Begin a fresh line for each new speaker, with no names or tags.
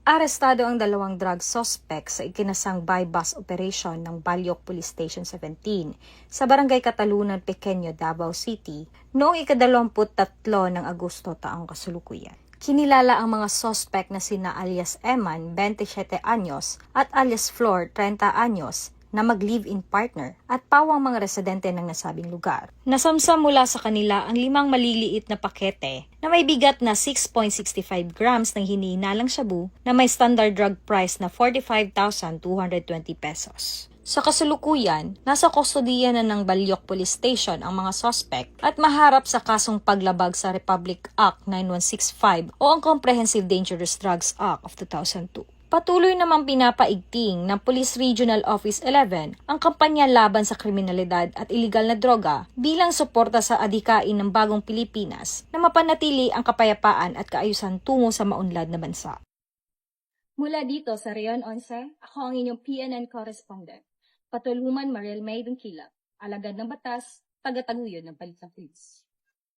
Arestado ang dalawang drug suspect sa ikinasang buy-bust operation ng Balyok Police Station 17 sa Barangay Katalunan, Pequeño, Davao City noong ika-23 ng Agosto taong kasalukuyan. Kinilala ang mga suspect na sina alias Eman, 27 anyos, at alias Flor, 30 anyos, na mag-live-in partner at pawang mga residente ng nasabing lugar. Nasamsam mula sa kanila ang 5 maliliit na pakete na may bigat na 6.65 grams ng hinihinalang shabu na may standard drug price na 45,220 pesos. Sa kasalukuyan, nasa kustodiya na ng Balyok Police Station ang mga suspect at maharap sa kasong paglabag sa Republic Act 9165 o ang Comprehensive Dangerous Drugs Act of 2002. Patuloy namang pinapaigting ng Police Regional Office 11 ang kampanya laban sa kriminalidad at iligal na droga bilang suporta sa adhikain ng bagong Pilipinas na mapanatili ang kapayapaan at kaayusan tungo sa maunlad na bansa. Mula dito sa Rion 11, ako ang inyong PNN correspondent, Patulhuman Mariel May Dungkila, alagad ng batas, tagataguyod ng Balitang Pulis.